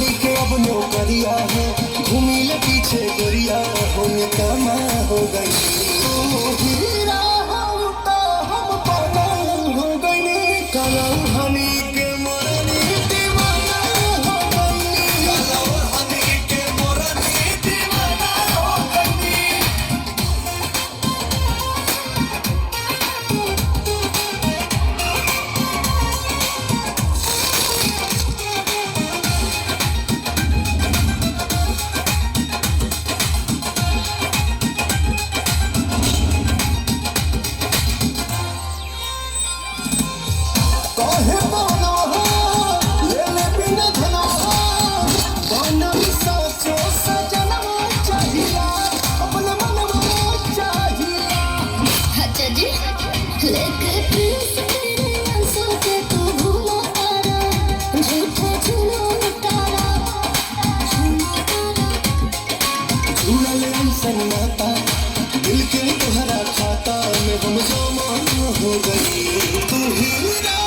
करिया है घूमी ले पीछे गोरिया हो कमा हो गई हीरा हो तो हम पागल हो गई कलौ हनी के मोरनी दीवाना हो गई कलौ हनी के मोरनी दीवाना हो गई दिल के तुम्हारा खाता में हम जमा हो गई तू हीरा